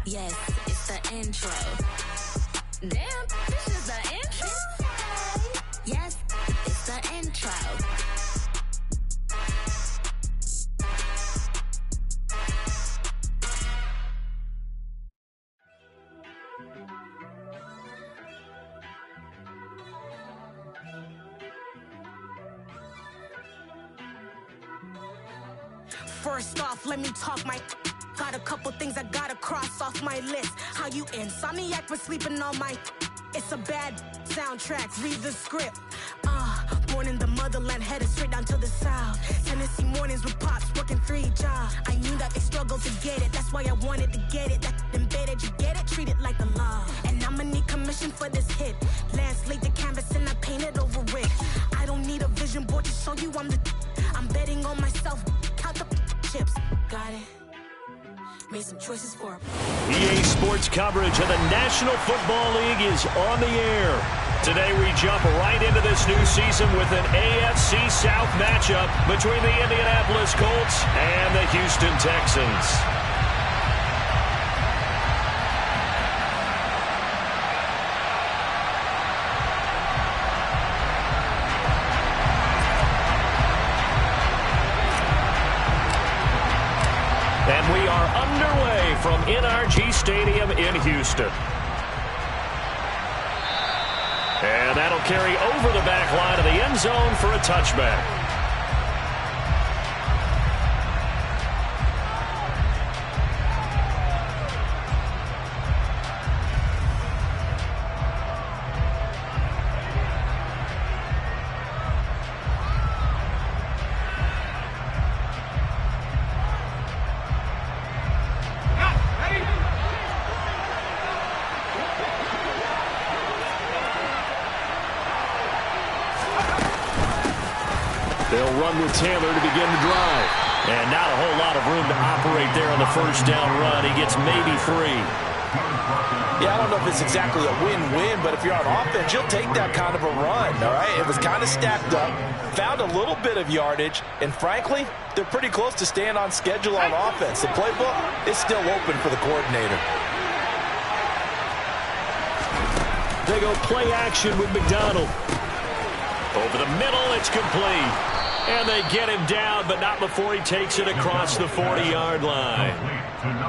Yes, it's the intro. Damn, this is the intro? Yes, it's the intro. First off, let me talk my... Got a couple things I gotta cross off my list. How you insomniac for sleeping on my... It's a bad soundtrack, read the script. Born in the motherland, headed straight down to the south. Tennessee mornings with pops, working 3 jobs. I knew that they struggled to get it, that's why I wanted to get it. That embedded, you get it, treat it like the law. And I'ma need commission for this hit. Lance laid the canvas and I painted over it. I don't need a vision board to show you I'm the... I'm betting on myself, count the chips. Got it. Made some choices for EA Sports coverage of the National Football League is on the air. Today we jump right into this new season with an AFC South matchup between the Indianapolis Colts and the Houston Texans. And we are underway from NRG Stadium in Houston. And that'll carry over the back line of the end zone for a touchback. They'll run with Taylor to begin the drive. And not a whole lot of room to operate there on the first down run. He gets maybe 3. Yeah, I don't know if it's exactly a win-win, but if you're on offense, you'll take that kind of a run, all right? It was kind of stacked up, found a little bit of yardage, and frankly, they're pretty close to staying on schedule on offense. The playbook is still open for the coordinator. They go play action with McDonald. Over the middle, it's complete. And they get him down, but not before he takes it across the 40-yard line.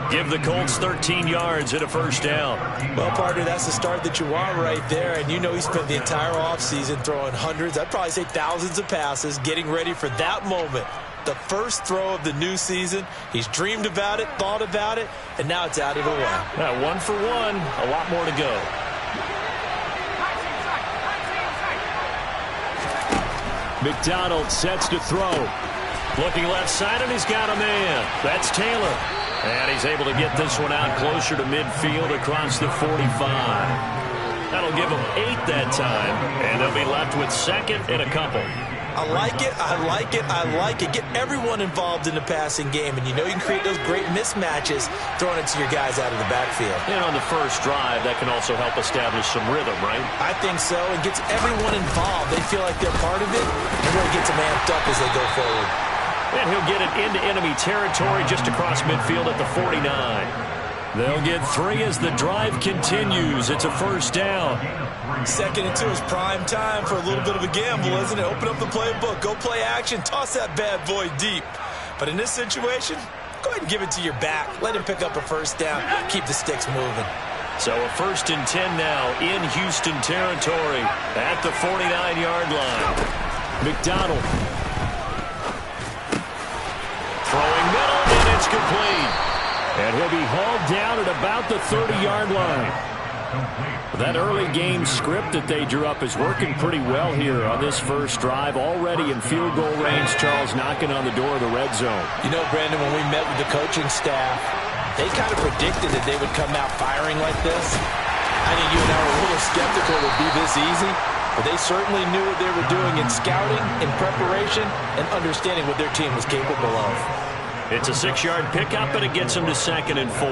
Give the Colts 13 yards and a first down. Well, partner, that's the start that you want right there. And you know he spent the entire offseason throwing hundreds, I'd probably say thousands of passes, getting ready for that moment. The first throw of the new season. He's dreamed about it, thought about it, and now it's out of the way. Now, 1 for 1, a lot more to go. McDonald sets to throw. Looking left side, and he's got a man. That's Taylor. And he's able to get this one out closer to midfield across the 45. That'll give him 8 that time. And they'll be left with second and a couple. I like it, I like it, I like it. Get everyone involved in the passing game, and you know you can create those great mismatches throwing it to your guys out of the backfield. And on the first drive, that can also help establish some rhythm, right? I think so. It gets everyone involved. They feel like they're part of it, and really gets them amped up as they go forward. And he'll get it into enemy territory just across midfield at the 49. They'll get 3 as the drive continues. It's a first down. 2nd and 2 is prime time for a little bit of a gamble, isn't it? Open up the playbook, go play action, toss that bad boy deep. But in this situation, go ahead and give it to your back. Let him pick up a first down, keep the sticks moving. So a 1st and 10 now in Houston territory at the 49-yard line. McDonald. Throwing middle, and it's complete. And he'll be hauled down at about the 30-yard line. That early game script that they drew up is working pretty well here on this first drive. Already in field goal range, Charles, knocking on the door of the red zone. You know, Brandon, when we met with the coaching staff, they kind of predicted that they would come out firing like this. I think you and I were a little skeptical it would be this easy, but they certainly knew what they were doing in scouting, in preparation, and understanding what their team was capable of. It's a 6-yard pickup, and it gets them to 2nd and 4.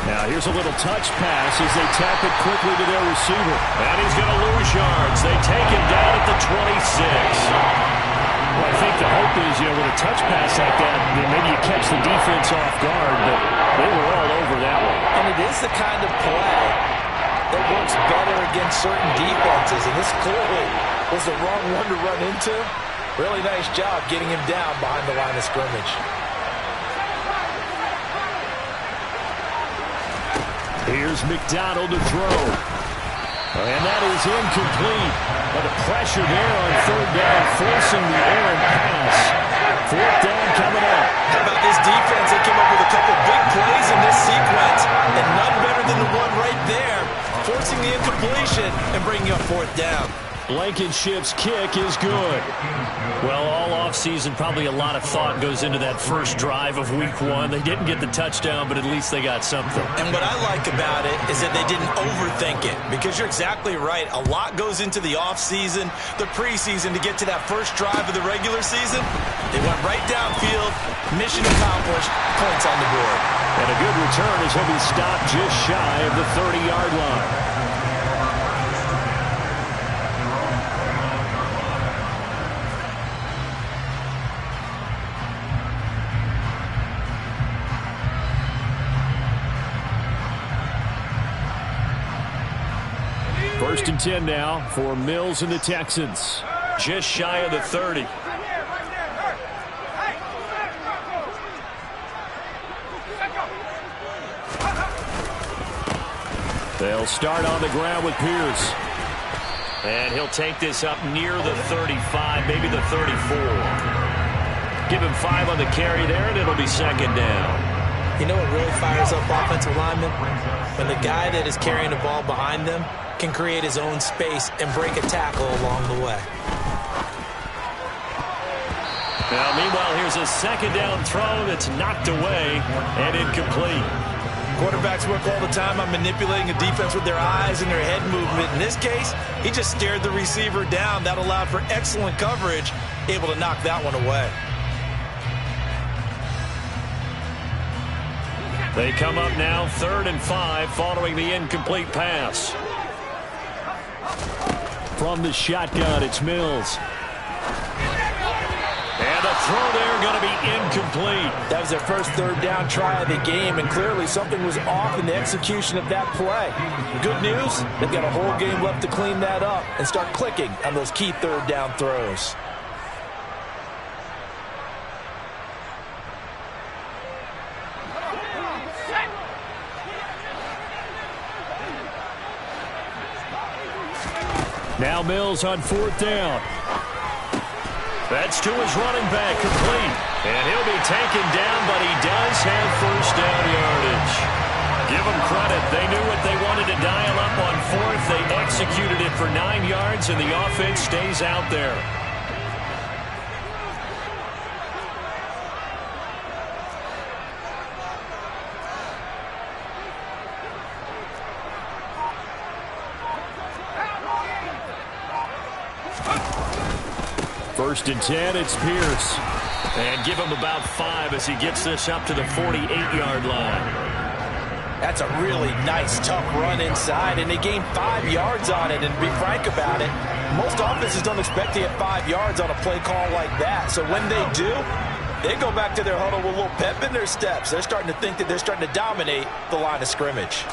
Now here's a little touch pass as they tap it quickly to their receiver. And he's going to lose yards. They take him down at the 26. touch pass like that, maybe you catch the defense off guard, but they were all over that one. And it is the kind of play that works better against certain defenses, and this clearly was the wrong one to run into. Really nice job getting him down behind the line of scrimmage. Here's McDonald to throw. And that is incomplete. But the pressure there on third down, forcing the errant pass. Fourth down coming up. How about this defense? They came up with a couple big plays in this sequence, and none better than the one right there, forcing the incompletion and bringing up fourth down. Blankenship's kick is good. Well, all offseason, probably a lot of thought goes into that first drive of week one. They didn't get the touchdown, but at least they got something. And what I like about it is that they didn't overthink it, because you're exactly right. A lot goes into the offseason, the preseason, to get to that first drive of the regular season. They went right downfield, mission accomplished, points on the board. And a good return as he'll be stopped just shy of the 30-yard line. First and 10 now for Mills and the Texans. Just shy of the 30. They'll start on the ground with Pierce. And he'll take this up near the 35, maybe the 34. Give him 5 on the carry there, and it'll be second down. You know what really fires up offensive linemen? When the guy that is carrying the ball behind them can create his own space and break a tackle along the way. Now, meanwhile, here's a second down throw that's knocked away and incomplete. Quarterbacks work all the time on manipulating a defense with their eyes and their head movement. In this case, he just stared the receiver down. That allowed for excellent coverage, able to knock that one away. They come up now 3rd and 5 following the incomplete pass. From the shotgun, it's Mills. And the throw there going to be incomplete. That was their first third down try of the game, and clearly something was off in the execution of that play. Good news, they've got a whole game left to clean that up and start clicking on those key third down throws. Now Mills on 4th down. That's to his running back, complete. And he'll be taken down, but he does have first down yardage. Give them credit. They knew what they wanted to dial up on 4th. They executed it for 9 yards, and the offense stays out there. First and 10, it's Pierce. And give him about 5 as he gets this up to the 48-yard line. That's a really nice, tough run inside, and they gained 5 yards on it. And to be frank about it, most offenses don't expect to get 5 yards on a play call like that. So when they do, they go back to their huddle with a little pep in their steps. They're starting to think that they're starting to dominate the line of scrimmage.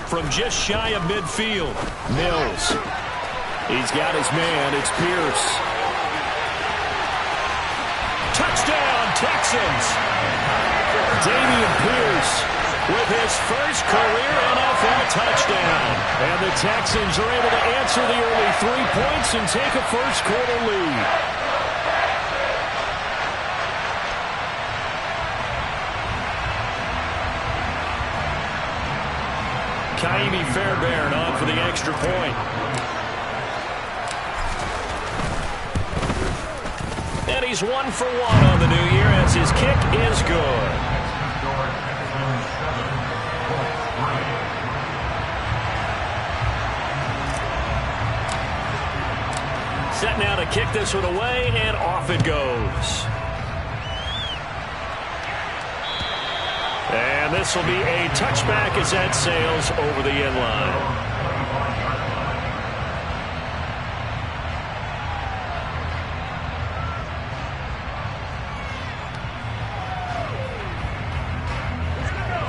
From just shy of midfield, Mills. He's got his man. It's Pierce. Touchdown, Texans! Dameon Pierce with his first career NFL touchdown. And the Texans are able to answer the early 3 points and take a first-quarter lead. Kaimi Fairbairn on for the extra point. And he's 1 for 1 on the new year as his kick is good. Set now to kick this one away, and off it goes. And this will be a touchback as that sails over the end line.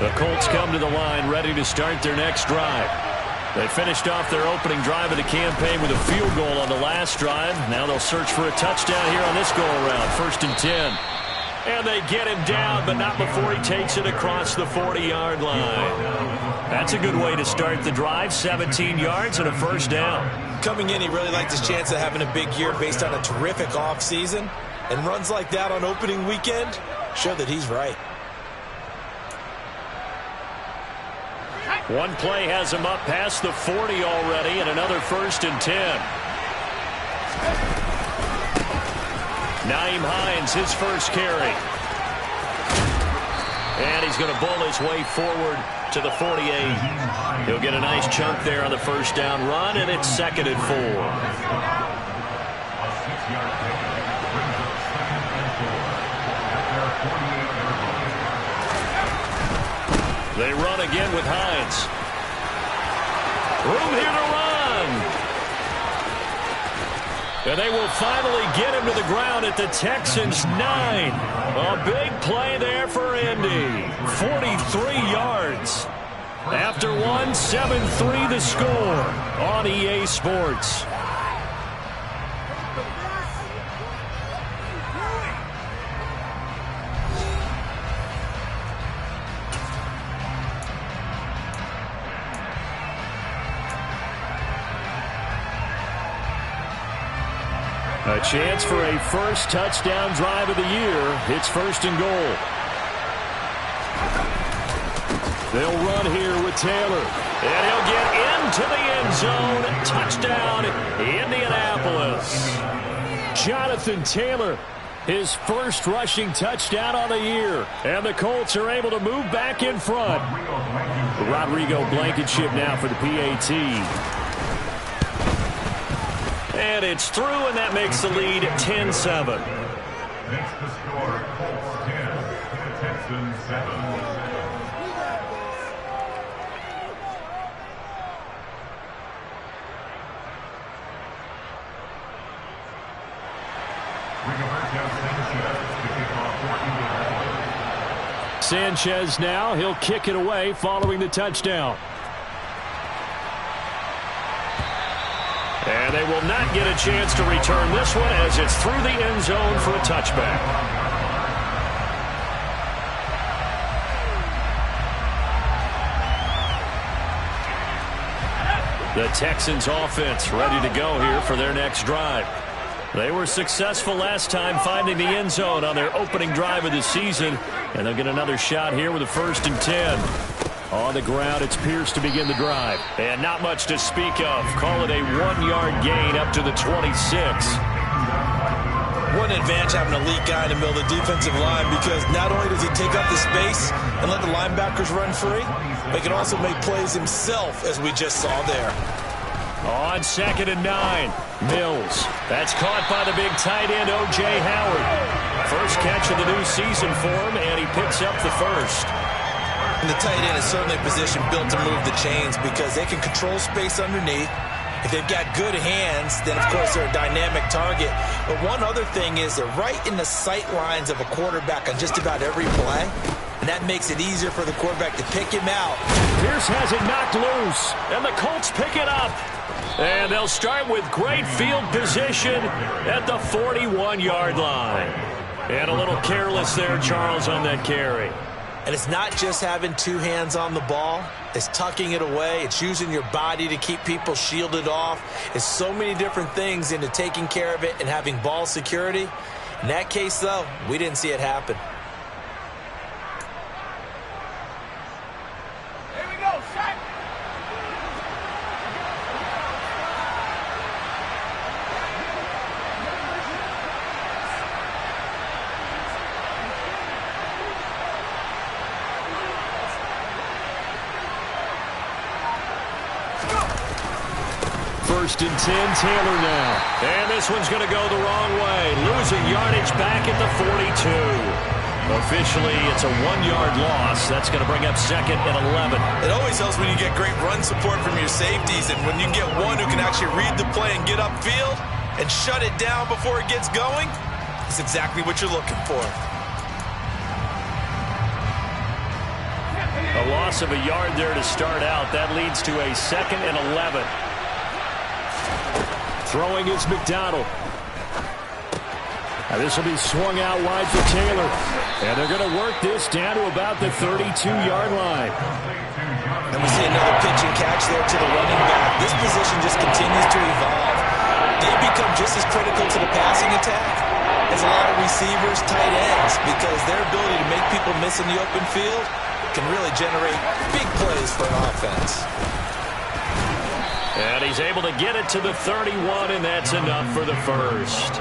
The Colts come to the line ready to start their next drive. They finished off their opening drive of the campaign with a field goal on the last drive. Now they'll search for a touchdown here on this go-around. 1st and 10. And they get him down, but not before he takes it across the 40-yard line. That's a good way to start the drive. 17 yards and a first down. Coming in, he really liked his chance of having a big year based on a terrific offseason. And runs like that on opening weekend show that he's right. One play has him up past the 40 already, and another 1st and 10. Nyheim Hines, his first carry. And he's going to bull his way forward to the 48. He'll get a nice chunk there on the first down run, and it's 2nd and 4. They run again with Hines. Room here to run. And they will finally get him to the ground at the Texans' 9. A big play there for Indy. 43 yards. After one, 7-3 the score on EA Sports. A chance for a first touchdown drive of the year. It's 1st and goal. They'll run here with Taylor. And he'll get into the end zone. Touchdown, Indianapolis. Jonathan Taylor, his first rushing touchdown on the year. And the Colts are able to move back in front. Rodrigo Blankenship now for the PAT. And it's through, and that makes the lead 10-7. Makes the score Colts 10, Texans 7. Sanchez now, he'll kick it away following the touchdown. And they will not get a chance to return this one as it's through the end zone for a touchback. The Texans offense ready to go here for their next drive. They were successful last time finding the end zone on their opening drive of the season. And they'll get another shot here with a 1st and 10. On the ground, it's Pierce to begin the drive. And not much to speak of. Call it a 1-yard gain up to the 26. What an advantage having an elite guy in the middle of the defensive line, because not only does he take up the space and let the linebackers run free, but he can also make plays himself, as we just saw there. On 2nd and 9, Mills. That's caught by the big tight end, O.J. Howard. First catch of the new season for him, and he picks up the first. And the tight end is certainly a position built to move the chains because they can control space underneath. If they've got good hands, then, of course, they're a dynamic target. But one other thing is they're right in the sight lines of a quarterback on just about every play. And that makes it easier for the quarterback to pick him out. Pierce has it knocked loose, and the Colts pick it up. And they'll start with great field position at the 41-yard line. And a little careless there, Charles, on that carry. And it's not just having two hands on the ball. It's tucking it away. It's using your body to keep people shielded off. It's so many different things into taking care of it and having ball security. In that case, though, we didn't see it happen. Here we go, shot. First and 10, Taylor now. And this one's going to go the wrong way. Losing yardage back at the 42. Officially, it's a 1-yard loss. That's going to bring up 2nd and 11. It always helps when you get great run support from your safeties, and when you get one who can actually read the play and get upfield and shut it down before it gets going, it's exactly what you're looking for. Yeah, A loss of a yard there to start out. That leads to a 2nd and 11. Throwing is McDonald. Now this will be swung out wide for Taylor. And they're going to work this down to about the 32-yard line. And we see another pitch and catch there to the running back. This position just continues to evolve. They become just as critical to the passing attack as a lot of receivers, tight ends, because their ability to make people miss in the open field can really generate big plays for an offense. And he's able to get it to the 31, and that's enough for the first.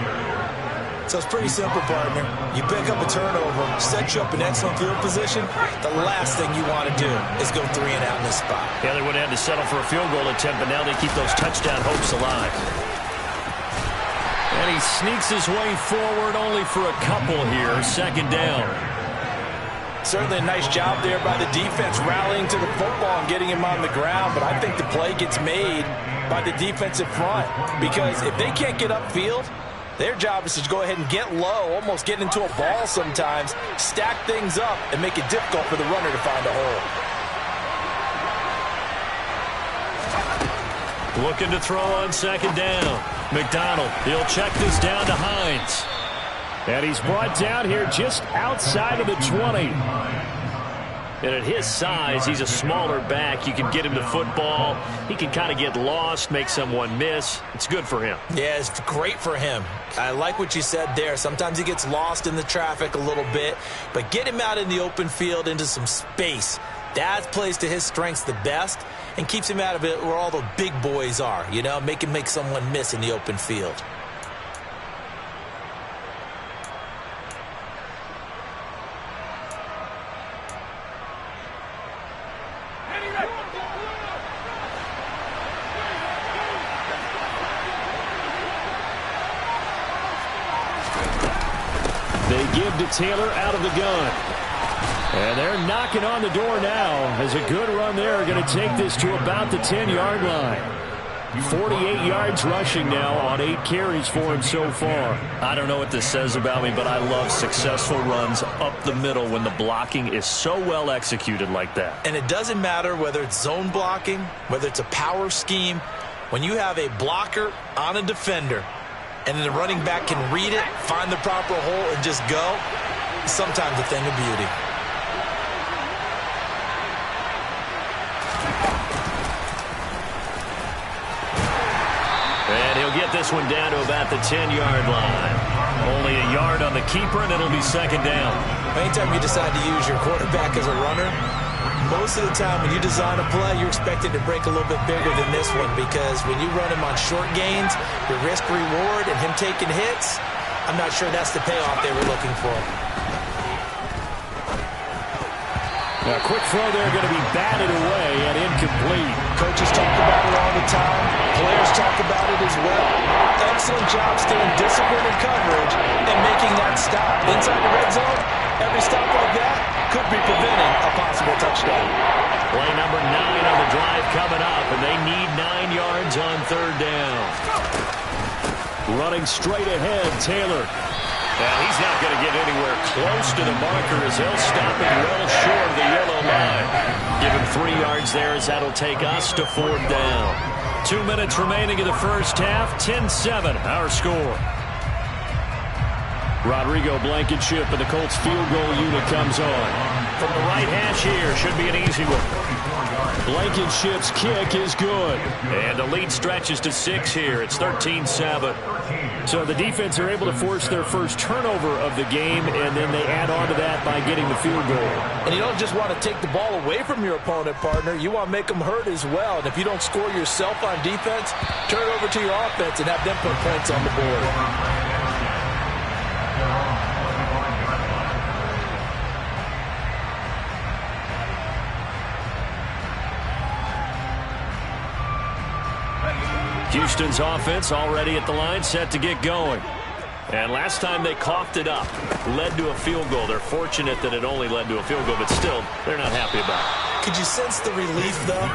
So it's pretty simple, partner. You pick up a turnover, set you up in excellent field position. The last thing you want to do is go 3 and out in this spot. Yeah, they would have had to settle for a field goal attempt, but now they keep those touchdown hopes alive. And he sneaks his way forward only for a couple here. 2nd down. Certainly a nice job there by the defense rallying to the football and getting him on the ground, but I think the play gets made by the defensive front because if they can't get upfield, their job is to go ahead and get low, almost get into a ball sometimes, stack things up, and make it difficult for the runner to find a hole. Looking to throw on 2nd down. McDonald, he'll check this down to Hines. And he's brought down here just outside of the 20. And at his size, he's a smaller back. You can get him to football. He can kind of get lost, make someone miss. It's good for him. Yeah, it's great for him. I like what you said there. Sometimes he gets lost in the traffic a little bit. But get him out in the open field into some space. That plays to his strengths the best and keeps him out of it where all the big boys are. You know, make him make someone miss in the open field. They give to Taylor out of the gun. And they're knocking on the door now as a good run there going to take this to about the 10-yard line. 48 yards rushing now on 8 carries for him so far. I don't know what this says about me, but I love successful runs up the middle when the blocking is so well executed like that. And it doesn't matter whether it's zone blocking, whether it's a power scheme. When you have a blocker on a defender and the running back can read it, find the proper hole, and just go, sometimes a thing of beauty. And he'll get this one down to about the 10-yard line. Only a yard on the keeper, and it'll be 2nd down. Anytime you decide to use your quarterback as a runner, most of the time when you design a play, you're expected to break a little bit bigger than this one because when you run him on short gains, your risk-reward and him taking hits, I'm not sure that's the payoff they were looking for. Now, a quick throw there going to be batted away and incomplete. Coaches talk about it all the time. Players talk about it as well. Excellent job staying disciplined in coverage and making that stop. Inside the red zone, every stop like that could be preventing a possible touchdown. Play number 9 on the drive coming up, and they need 9 yards on 3rd down. Running straight ahead, Taylor. And he's not going to get anywhere close to the marker as they'll stop it well short of the yellow line. Give him 3 yards there as that'll take us to 4th down. 2 minutes remaining in the first half. 10-7 our score. Rodrigo Blankenship and the Colts field goal unit comes on. From the right hash here, should be an easy one. Blankenship's kick is good. And the lead stretches to 6 here. It's 13-7. So the defense are able to force their first turnover of the game, and then they add on to that by getting the field goal. And you don't just want to take the ball away from your opponent, partner. You want to make them hurt as well. And if you don't score yourself on defense, turn it over to your offense and have them put points on the board. Houston's offense already at the line, set to get going. And last time they coughed it up. led to a field goal. They're fortunate that it only led to a field goal, but still, they're not happy about it. Could you sense the relief, though,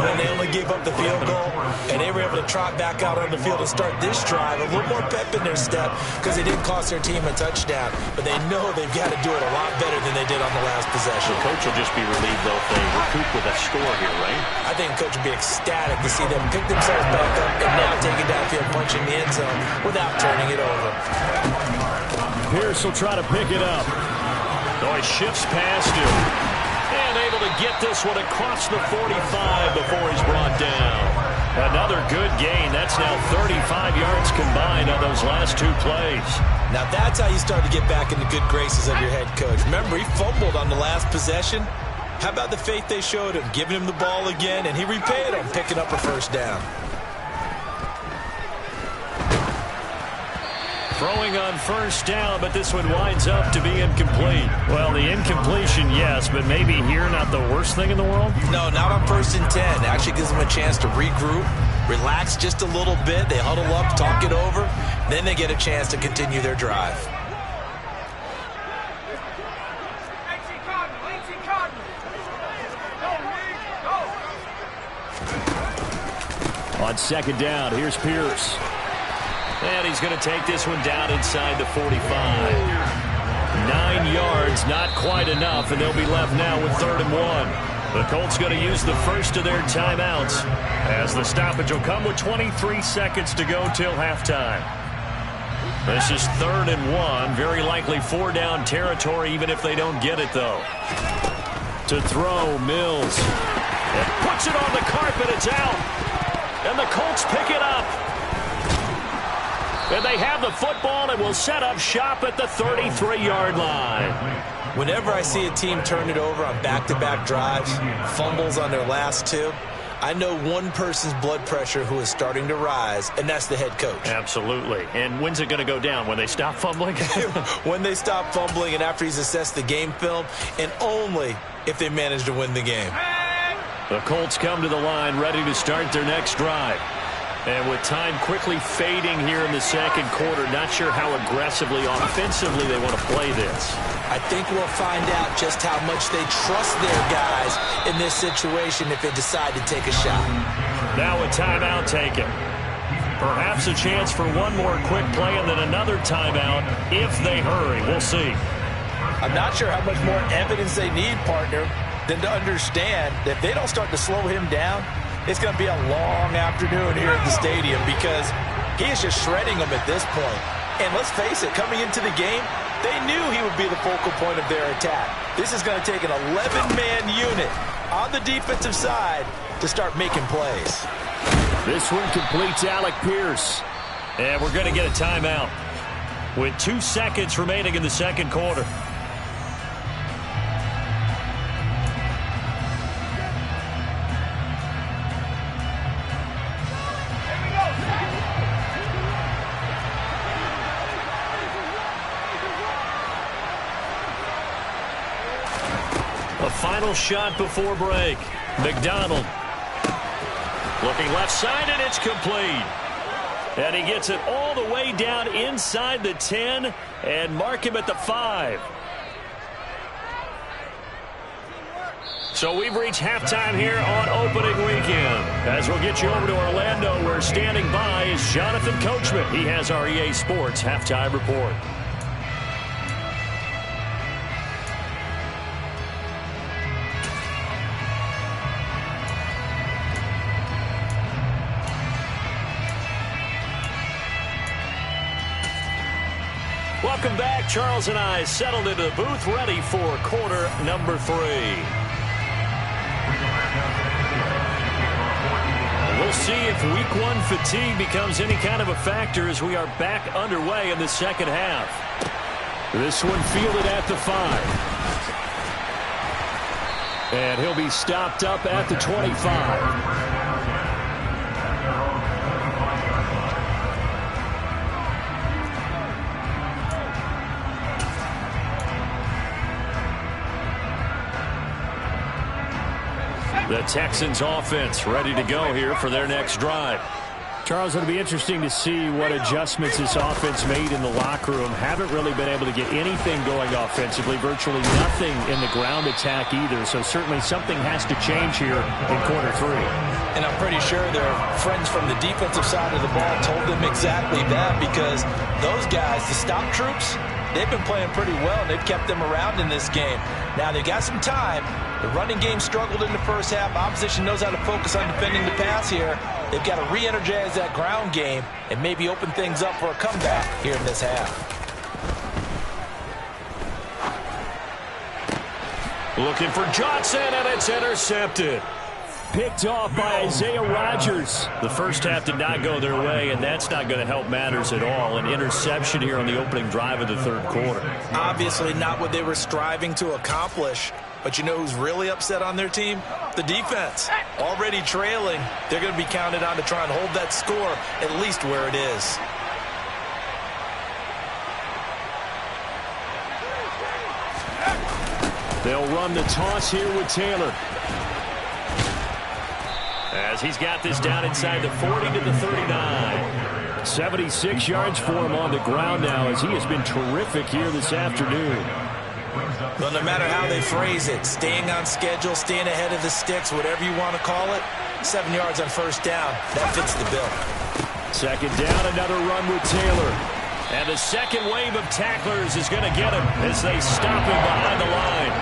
when they only gave up the field goal and they were able to trot back out on the field and start this drive? A little more pep in their step because they didn't cost their team a touchdown, but they know they've got to do it a lot better than they did on the last possession. The coach will just be relieved, though, if they recoup with a score here, right? I think the coach would be ecstatic to see them pick themselves back up and now take it downfield, punching the end zone without turning it over. Pierce will try to pick it up. Oh, he shifts past him. And able to get this one across the 45 before he's brought down. Another good gain. That's now 35 yards combined on those last two plays. Now that's how you start to get back in the good graces of your head coach. Remember, he fumbled on the last possession. How about the faith they showed him, giving him the ball again, and he repaid him, picking up a first down. Throwing on first down, but this one winds up to be incomplete. Well, the incompletion, yes, but maybe here not the worst thing in the world? No, not on 1st and 10. It actually gives them a chance to regroup, relax just a little bit. They huddle up, talk it over. Then they get a chance to continue their drive. On second down, here's Pierce. And he's going to take this one down inside the 45. 9 yards, not quite enough, and they'll be left now with 3rd and 1. The Colts going to use the first of their timeouts as the stoppage will come with 23 seconds to go till halftime. This is 3rd and 1, very likely 4-down territory even if they don't get it, though. To throw, Mills. And puts it on the carpet, it's out. And the Colts pick it up. And they have the football and will set up shop at the 33-yard line. Whenever I see a team turn it over on back-to-back drives, fumbles on their last two, I know one person's blood pressure who is starting to rise, and that's the head coach. Absolutely. And when's it going to go down? When they stop fumbling? When they stop fumbling and after he's assessed the game film, and only if they manage to win the game. The Colts come to the line ready to start their next drive. And with time quickly fading here in the second quarter, not sure how aggressively, offensively they want to play this. I think we'll find out just how much they trust their guys in this situation if they decide to take a shot. Now a timeout taken. Perhaps a chance for one more quick play and then another timeout if they hurry. We'll see. I'm not sure how much more evidence they need, partner, than to understand that if they don't start to slow him down, it's going to be a long afternoon here at the stadium because he is just shredding them at this point. And let's face it, coming into the game, they knew he would be the focal point of their attack. This is going to take an 11-man unit on the defensive side to start making plays. This one completes Alec Pierce. And we're going to get a timeout with 2 seconds remaining in the second quarter. Final shot before break. McDonald looking left side, and it's complete. And he gets it all the way down inside the 10 and mark him at the 5. So we've reached halftime here on opening weekend. As we'll get you over to Orlando, where standing by is Jonathan Coachman. He has our EA Sports halftime report. Welcome back. Charles and I settled into the booth, ready for quarter number 3. We'll see if week 1 fatigue becomes any kind of a factor as we are back underway in the second half. This one fielded at the 5. And he'll be stopped up at the 25. The Texans offense ready to go here for their next drive. Charles, it'll be interesting to see what adjustments this offense made in the locker room. Haven't really been able to get anything going offensively, virtually nothing in the ground attack either. So certainly something has to change here in quarter 3. And I'm pretty sure their friends from the defensive side of the ball told them exactly that, because those guys, the stop troops, they've been playing pretty well. They've kept them around in this game. Now, they've got some time. The running game struggled in the first half. Opposition knows how to focus on defending the pass here. They've got to re-energize that ground game and maybe open things up for a comeback here in this half. Looking for Johnson, and it's intercepted. Picked off by Isaiah Rodgers. The first half did not go their way, and that's not going to help matters at all. An interception here on the opening drive of the third quarter. Obviously not what they were striving to accomplish. But you know who's really upset on their team? The defense. Already trailing. They're going to be counted on to try and hold that score at least where it is. They'll run the toss here with Taylor. As he's got this down inside the 40 to the 39. 76 yards for him on the ground now, as he has been terrific here this afternoon. Well, no matter how they phrase it, staying on schedule, staying ahead of the sticks, whatever you want to call it, 7 yards on first down, that fits the bill. Second down, another run with Taylor. And the second wave of tacklers is going to get him as they stop him behind the line.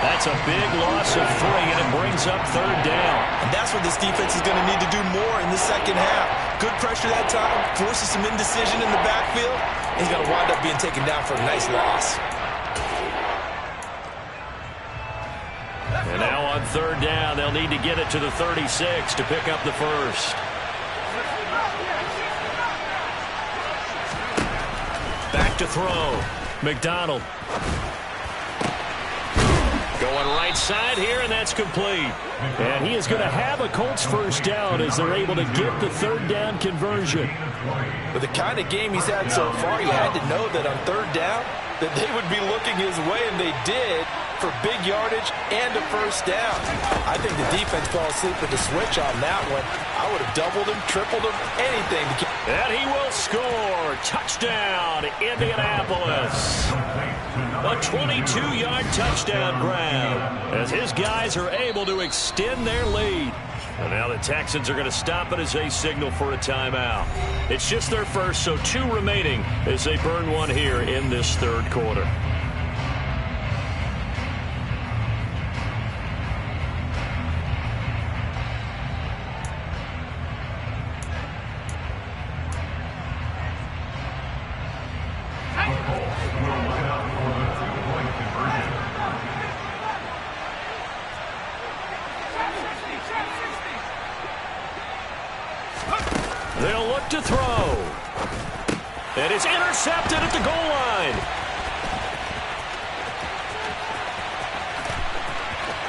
That's a big loss of 3, and it brings up third down. And that's what this defense is going to need to do more in the second half. Good pressure that time, forces some indecision in the backfield. He's going to wind up being taken down for a nice loss. And now on third down, they'll need to get it to the 36 to pick up the first. Back to throw. McDonald. Going right side here, and that's complete. And he is going to have a Colts first down as they're able to get the third down conversion. With the kind of game he's had so far, you had to know that on third down that they would be looking his way, and they did, for big yardage and a first down. I think the defense fell asleep with the switch on that one. I would have doubled him, tripled him, anything to keep. And he will score. Touchdown, Indianapolis. A 22-yard touchdown grab as his guys are able to extend their lead. And now the Texans are going to stop it as they signal for a timeout. It's just their first, so 2 remaining as they burn one here in this third quarter. They'll look to throw. It is intercepted at the goal line.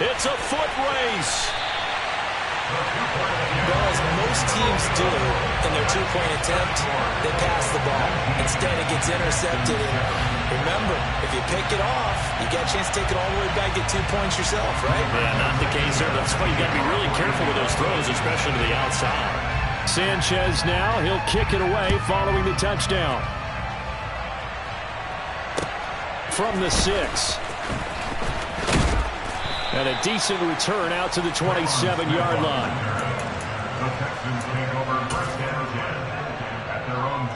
It's a foot race. Well, as most teams do in their two-point attempt, they pass the ball. Instead, it gets intercepted. And remember, if you pick it off, you got a chance to take it all the way back, get 2 points yourself, right? Yeah, not the case there. That's why you got to be really careful with those throws, especially to the outside. Sanchez now, he'll kick it away following the touchdown. From the 6. And a decent return out to the 27-yard line. The Texans take over first and 10 at their own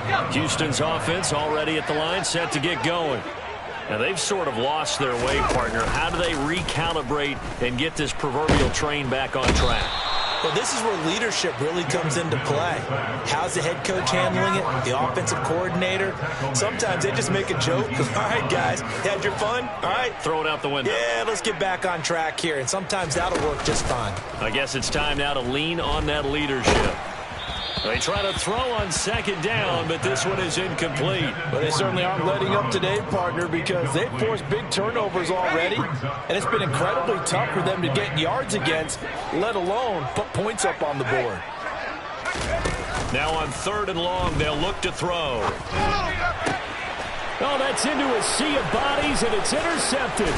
27. Houston's offense already at the line, set to get going. Now, they've sort of lost their way, partner. How do they recalibrate and get this proverbial train back on track? Well, this is where leadership really comes into play. How's the head coach handling it? The offensive coordinator? Sometimes they just make a joke. All right, guys, you had your fun? All right. Throw it out the window. Yeah, let's get back on track here. And sometimes that'll work just fine. I guess it's time now to lean on that leadership. They try to throw on second down, but this one is incomplete. But they certainly aren't letting up today, partner, because they've forced big turnovers already, and it's been incredibly tough for them to get yards against, let alone put points up on the board. Now on third and long, they'll look to throw. Oh, that's into a sea of bodies, and it's intercepted.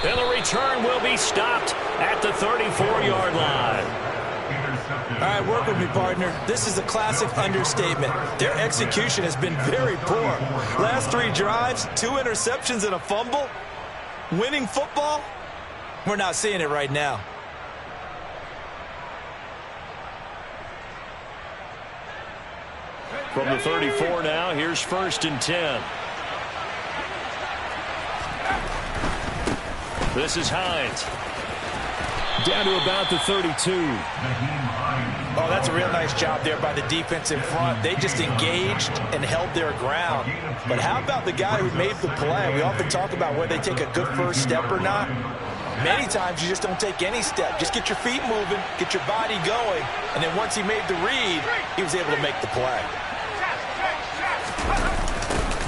And the return will be stopped at the 34-yard line. All right, work with me, partner. This is a classic understatement. Their execution has been very poor. Last 3 drives, 2 interceptions and a fumble. Winning football? We're not seeing it right now. From the 34 now, here's 1st and 10. This is Hines. Down to about the 32. Oh, that's a real nice job there by the defense in front. They just engaged and held their ground. But how about the guy who made the play? We often talk about whether they take a good first step or not. Many times you just don't take any step. Just get your feet moving, get your body going, and then once he made the read, he was able to make the play.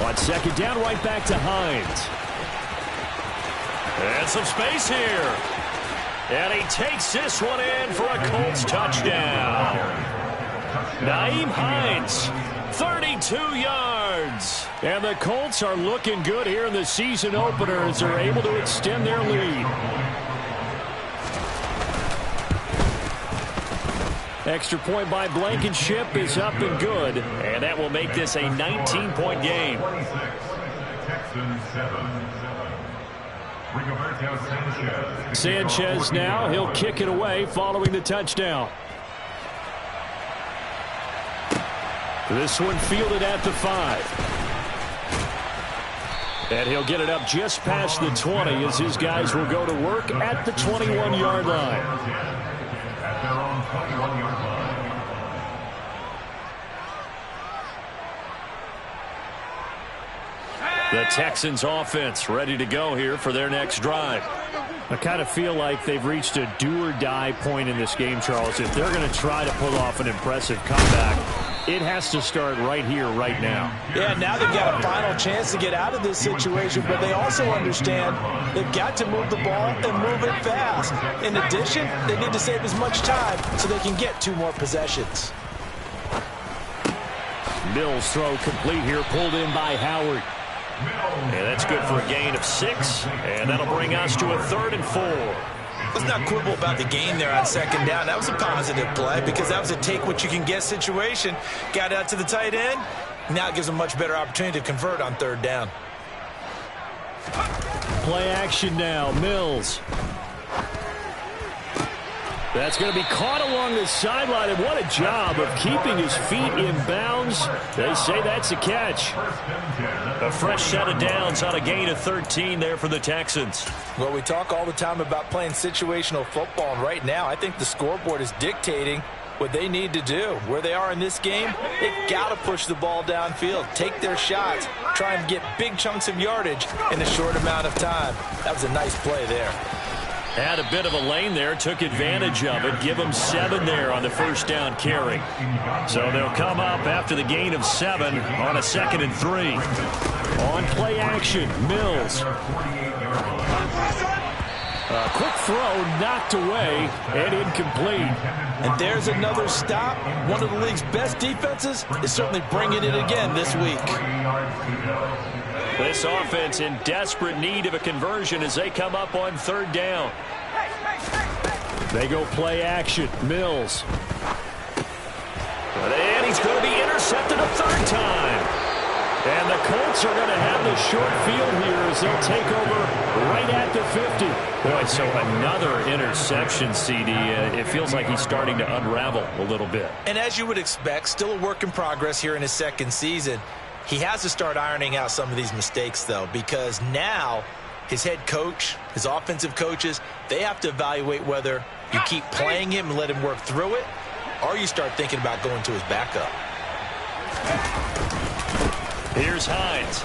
On 2nd down, right back to Hines. And some space here. And he takes this one in for a Colts touchdown. Nyheim Hines, 32 yards. And the Colts are looking good here in the season opener as they're able to extend their lead. Extra point by Blankenship is up and good. And that will make this a 19-point game. Sanchez now, he'll kick it away following the touchdown. This one fielded at the 5. And he'll get it up just past the 20 as his guys will go to work at the 21-yard line. At their own 21-yard line. The Texans offense ready to go here for their next drive. I kind of feel like they've reached a do-or-die point in this game, Charles. If they're going to try to pull off an impressive comeback, it has to start right here, right now. Yeah, now they've got a final chance to get out of this situation, but they also understand they've got to move the ball and move it fast. In addition, they need to save as much time so they can get 2 more possessions. Mills throw complete here, pulled in by Howard. And that's good for a gain of 6, and that'll bring us to a 3rd and 4. Let's not quibble about the gain there on 2nd down. That was a positive play because that was a take-what-you-can-get situation. Got out to the tight end. Now it gives them a much better opportunity to convert on 3rd down. Play action now, Mills. That's going to be caught along the sideline, and what a job of keeping his feet in bounds. They say that's a catch. A fresh set of downs on a gain of 13 there for the Texans. Well, we talk all the time about playing situational football, and right now I think the scoreboard is dictating what they need to do. Where they are in this game, they've got to push the ball downfield, take their shots, try and get big chunks of yardage in a short amount of time. That was a nice play there. Had a bit of a lane there, took advantage of it. Give them 7 there on the 1st down carry. So they'll come up after the gain of 7 on a 2nd and 3. On play action, Mills. A quick throw knocked away and incomplete. And there's another stop. One of the league's best defenses is certainly bringing it again this week. This offense in desperate need of a conversion as they come up on 3rd down. They go play action. Mills. And he's going to be intercepted a 3rd time. And the Colts are going to have the short field here as they'll take over right at the 50. Boy, so another interception, CD. It feels like he's starting to unravel a little bit. And as you would expect, still a work in progress here in his 2nd season. He has to start ironing out some of these mistakes, though, because now his head coach, his offensive coaches, they have to evaluate whether you keep playing him and let him work through it, or you start thinking about going to his backup. Here's Hines.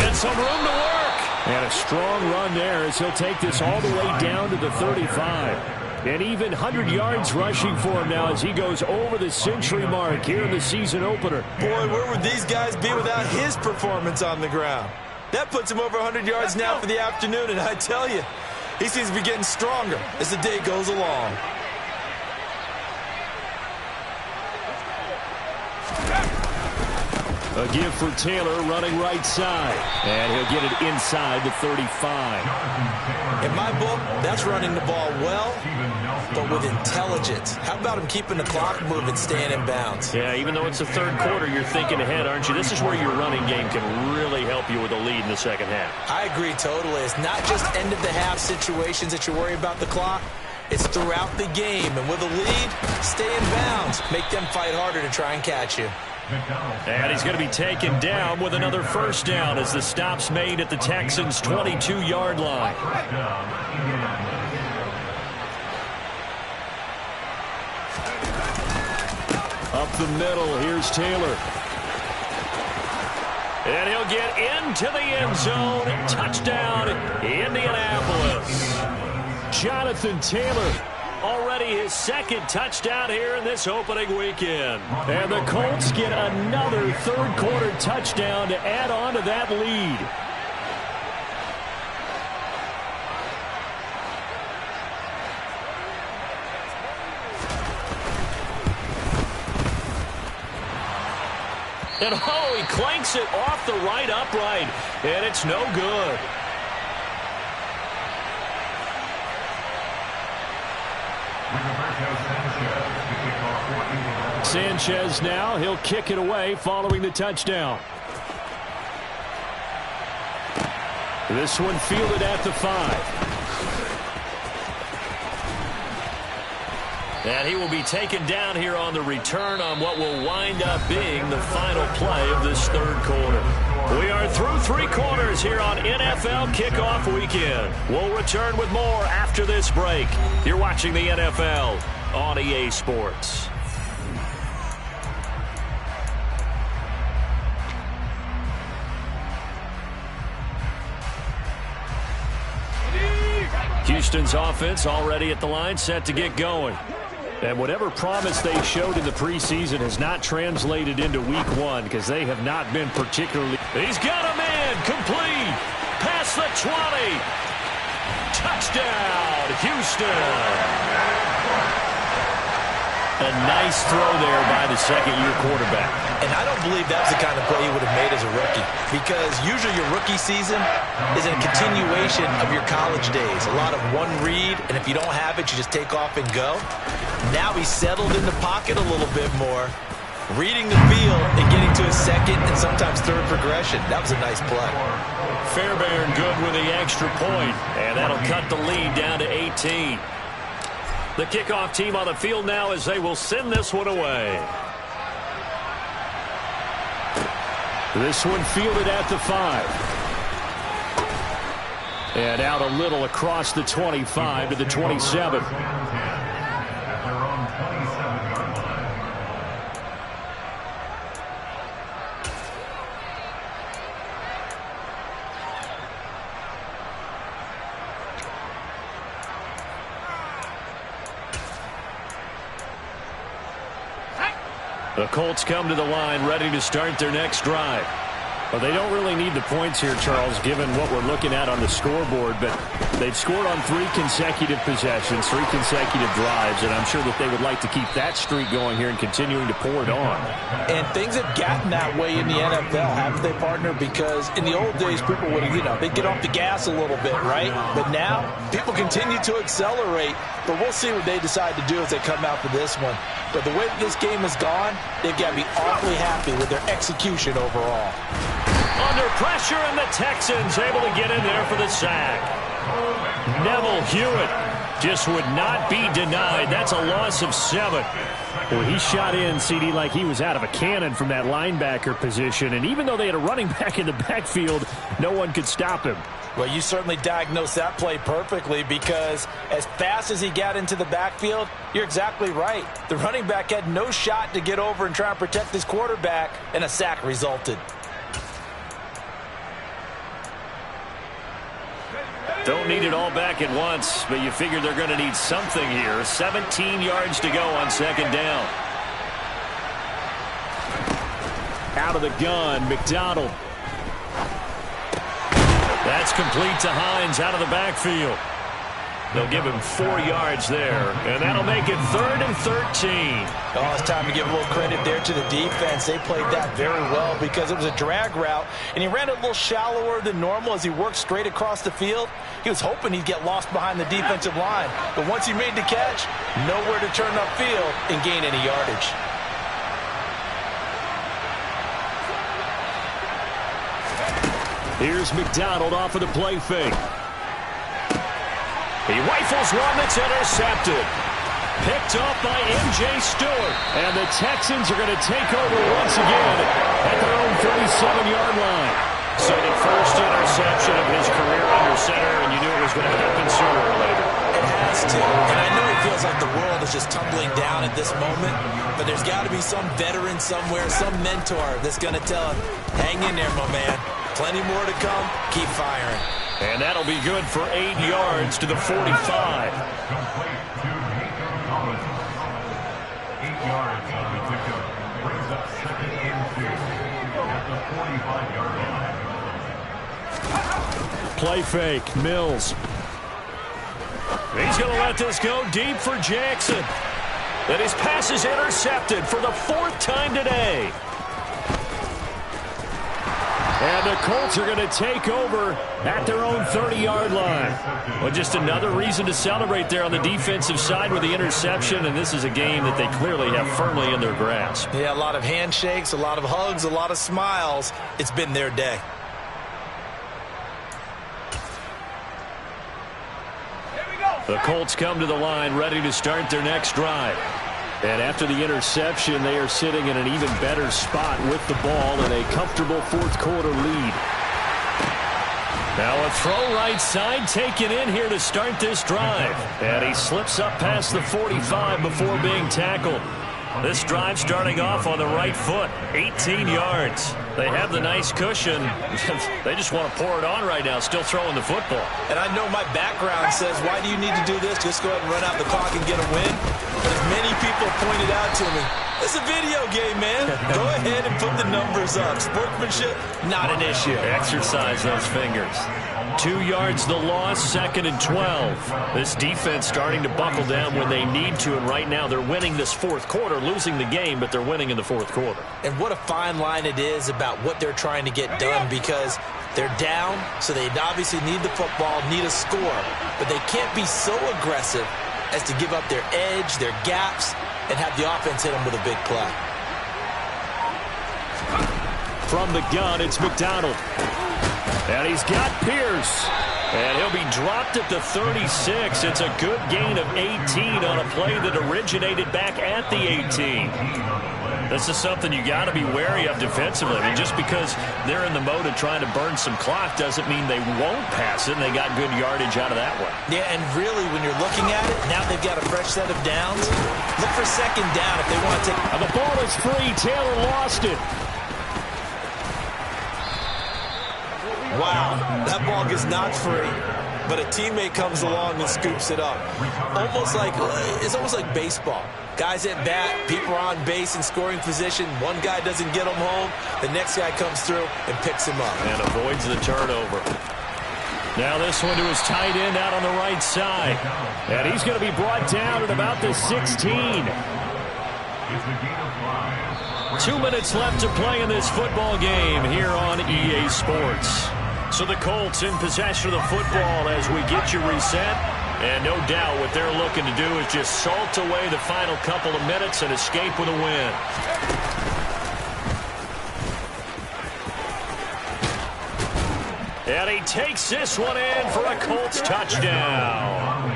And some room to work. And a strong run there as he'll take this all the way down to the 35. And even 100 yards rushing for him now as he goes over the century mark here in the season opener. Boy, where would these guys be without his performance on the ground? That puts him over 100 yards now for the afternoon, and I tell you, he seems to be getting stronger as the day goes along. A give for Taylor running right side. And he'll get it inside the 35. In my book, that's running the ball well, but with intelligence. How about him keeping the clock moving, staying in bounds? Yeah, even though it's the third quarter, you're thinking ahead, aren't you? This is where your running game can really help you with a lead in the second half. I agree totally. It's not just end-of-the-half situations that you worry about the clock. It's throughout the game. And with a lead, stay in bounds. Make them fight harder to try and catch you. And he's going to be taken down with another first down as the stop's made at the Texans' 22-yard line. Up the middle, here's Taylor. And he'll get into the end zone. Touchdown, Indianapolis. Jonathan Taylor. Already his second touchdown here in this opening weekend. And the Colts get another third-quarter touchdown to add on to that lead. And oh, he clanks it off the right upright. And it's no good. Sanchez now, he'll kick it away following the touchdown. This one fielded at the 5. And he will be taken down here on the return on what will wind up being the final play of this third quarter. We are through three quarters here on NFL Kickoff Weekend. We'll return with more after this break. You're watching the NFL on EA Sports. Houston's offense already at the line, set to get going. And whatever promise they showed in the preseason has not translated into week one because they have not been particularly... He's got a man complete. Past the 20. Touchdown, Houston. A nice throw there by the second-year quarterback. And I don't believe that's the kind of play he would have made as a rookie, because usually your rookie season is a continuation of your college days. A lot of one read, and if you don't have it, you just take off and go. Now he's settled in the pocket a little bit more, reading the field and getting to his second and sometimes third progression. That was a nice play. Fairbairn good with the extra point, and that'll cut the lead down to 18. The kickoff team on the field now as they will send this one away. This one fielded at the 5. And out a little across the 25 to the 27. The Colts come to the line ready to start their next drive. Well, they don't really need the points here, Charles, given what we're looking at on the scoreboard, but they've scored on 3 consecutive possessions, 3 consecutive drives, and I'm sure that they would like to keep that streak going here and continuing to pour it on. And things have gotten that way in the NFL, haven't they, partner? Because in the old days, people would, they'd get off the gas a little bit, right? But now, people continue to accelerate, but we'll see what they decide to do as they come out for this one. But the way that this game has gone, they've got to be awfully happy with their execution overall. Under pressure, and the Texans able to get in there for the sack. Neville Hewitt just would not be denied. That's a loss of 7. Well, he shot in, CD, like he was out of a cannon from that linebacker position. And even though they had a running back in the backfield, no one could stop him. Well, you certainly diagnosed that play perfectly, because as fast as he got into the backfield, you're exactly right. The running back had no shot to get over and try and protect his quarterback, and a sack resulted. Don't need it all back at once, but you figure they're going to need something here. 17 yards to go on second down. Out of the gun, McDonald. That's complete to Hines out of the backfield. They'll give him 4 yards there, and that'll make it 3rd and 13. Oh, it's time to give a little credit there to the defense. They played that very well because it was a drag route, and he ran a little shallower than normal as he worked straight across the field. He was hoping he'd get lost behind the defensive line, but once he made the catch, nowhere to turn upfield and gain any yardage. Here's McDonald off of the play fake. He rifles one that's intercepted. Picked off by M.J. Stewart. And the Texans are going to take over once again at their own 37-yard line. So the first interception of his career under center, and you knew it was going to happen sooner or later. It has to. And I know it feels like the world is just tumbling down at this moment, but there's got to be some veteran somewhere, some mentor that's going to tell him, hang in there, my man. Plenty more to come. Keep firing. And that'll be good for 8 yards to the 45. Complete to Nathan Collins. 8 yards on the pickup. Brings up 2nd and 2 at the 45-yard line. Play fake. Mills. He's going to let this go deep for Jackson. And his pass is intercepted for the 4th time today. And the Colts are going to take over at their own 30-yard line. Well, just another reason to celebrate there on the defensive side with the interception, and this is a game that they clearly have firmly in their grasp. Yeah, a lot of handshakes, a lot of hugs, a lot of smiles. It's been their day. The Colts come to the line ready to start their next drive. And after the interception, they are sitting in an even better spot with the ball in a comfortable 4th quarter lead. Now a throw right side taken in here to start this drive. And he slips up past the 45 before being tackled. This drive starting off on the right foot, 18 yards. They have the nice cushion. They just want to pour it on right now, still throwing the football. And I know my background says, why do you need to do this? Just go ahead and run out the clock and get a win. But as many people pointed out to me, it's a video game, man. Go ahead and put the numbers up. Sportsmanship, not an issue. Exercise those fingers. 2 yards the loss, 2nd and 12. This defense starting to buckle down when they need to, and right now they're winning this 4th quarter, losing the game, but they're winning in the 4th quarter. And what a fine line it is about what they're trying to get done, because they're down, so they obviously need the football, need a score, but they can't be so aggressive as to give up their edge, their gaps, and have the offense hit them with a big play. From the gun, it's McDonald. And he's got Pierce. And he'll be dropped at the 36. It's a good gain of 18 on a play that originated back at the 18. This is something you got to be wary of defensively. I mean, just because they're in the mode of trying to burn some clock doesn't mean they won't pass it, and they got good yardage out of that one. Yeah, and really, when you're looking at it, now they've got a fresh set of downs. Look for 2nd down if they want to take. And the ball is free. Taylor lost it. Wow, that ball gets knocked free, but a teammate comes along and scoops it up. It's almost like baseball. Guys at bat, people are on base in scoring position. One guy doesn't get them home. The next guy comes through and picks him up. And avoids the turnover. Now this one to his tight end out on the right side. And he's going to be brought down at about the 16. 2 minutes left to play in this football game here on EA Sports. So the Colts in possession of the football as we get you reset. And no doubt what they're looking to do is just salt away the final couple of minutes and escape with a win. And he takes this one in for a Colts touchdown.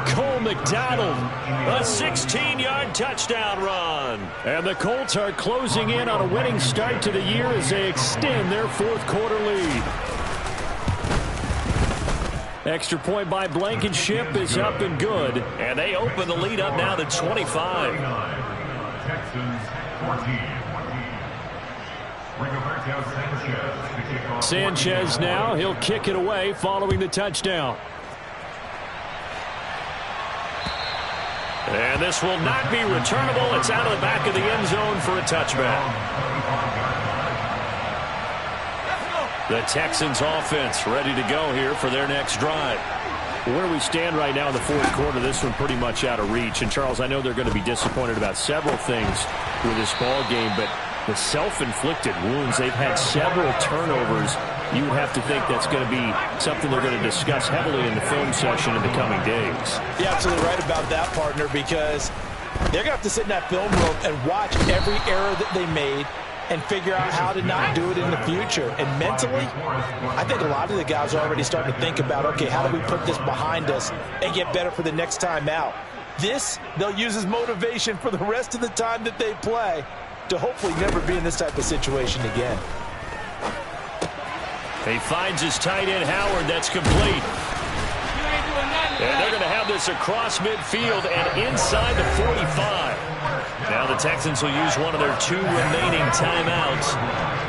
Cole McDonald, a 16-yard touchdown run. And the Colts are closing in on a winning start to the year as they extend their 4th quarter lead. Extra point by Blankenship is up and good. And they open the lead up now to 25. Texans 14. Sanchez now, he'll kick it away following the touchdown. And this will not be returnable. It's out of the back of the end zone for a touchback. The Texans offense ready to go here for their next drive. Where we stand right now in the fourth quarter, this one pretty much out of reach. And, Charles, I know they're going to be disappointed about several things with this ball game, but the self-inflicted wounds, they've had several turnovers. You would have to think that's going to be something they're going to discuss heavily in the film session in the coming days. You're absolutely right about that, partner, because they're going to have to sit in that film room and watch every error that they made and figure out how to not do it in the future. And mentally, I think a lot of the guys are already starting to think about, okay, how do we put this behind us and get better for the next time out? This, they'll use as motivation for the rest of the time that they play to hopefully never be in this type of situation again. He finds his tight end, Howard. That's complete. And they're going to have this across midfield and inside the 45. Now the Texans will use one of their 2 remaining timeouts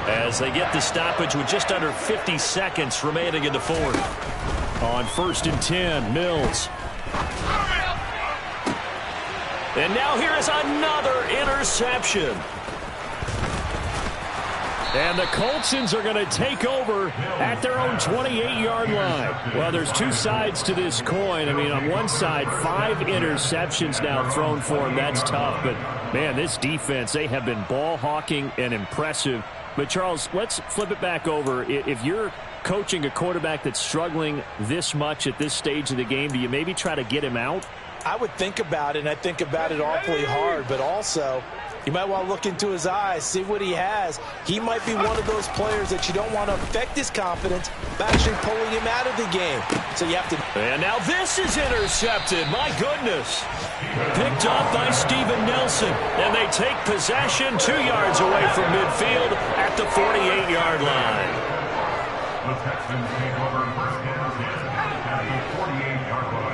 as they get the stoppage with just under 50 seconds remaining in the fourth. On 1st and 10, Mills. And now here is another interception. And the Coltsons are going to take over at their own 28-yard line. Well, there's 2 sides to this coin. I mean, on one side, 5 interceptions now thrown for them. That's tough. But, man, this defense, they have been ball hawking and impressive. But, Charles, let's flip it back over. If you're coaching a quarterback that's struggling this much at this stage of the game, do you maybe try to get him out? I would think about it, and I think about it awfully hard, but also you might want to look into his eyes, see what he has. He might be one of those players that you don't want to affect his confidence by actually pulling him out of the game. So you have to... And now this is intercepted. My goodness. Picked off by Steven Nelson. And they take possession 2 yards away from midfield at the 48-yard line. The Texans take over first and 10 at the 48-yard line.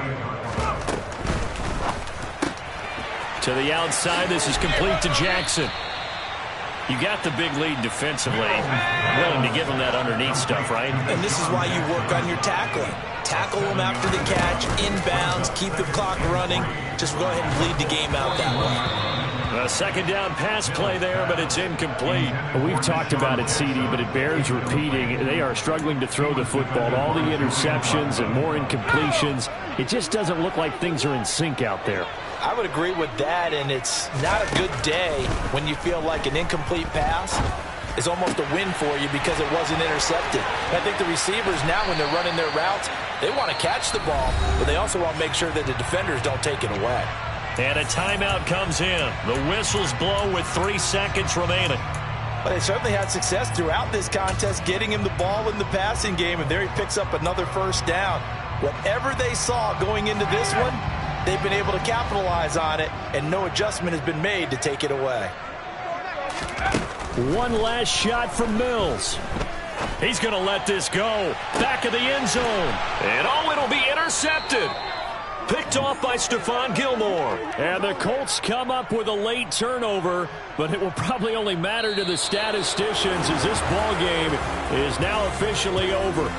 To the outside, this is complete to Jackson. You got the big lead defensively. Willing to give him that underneath stuff, right? And this is why you work on your tackling. Tackle them after the catch, inbounds, keep the clock running. Just go ahead and bleed the game out that way. A second down pass play there, but it's incomplete. We've talked about it, CD, but it bears repeating. They are struggling to throw the football. All the interceptions and more incompletions. It just doesn't look like things are in sync out there. I would agree with that, and it's not a good day when you feel like an incomplete pass is almost a win for you because it wasn't intercepted. And I think the receivers now, when they're running their routes, they want to catch the ball, but they also want to make sure that the defenders don't take it away. And a timeout comes in. The whistles blow with 3 seconds remaining. But they certainly had success throughout this contest, getting him the ball in the passing game, and there he picks up another first down. Whatever they saw going into this one, they've been able to capitalize on it, and no adjustment has been made to take it away. One last shot from Mills. He's going to let this go. Back of the end zone. And it'll be intercepted. Picked off by Stephon Gilmore. And the Colts come up with a late turnover, but it will probably only matter to the statisticians as this ball game is now officially over.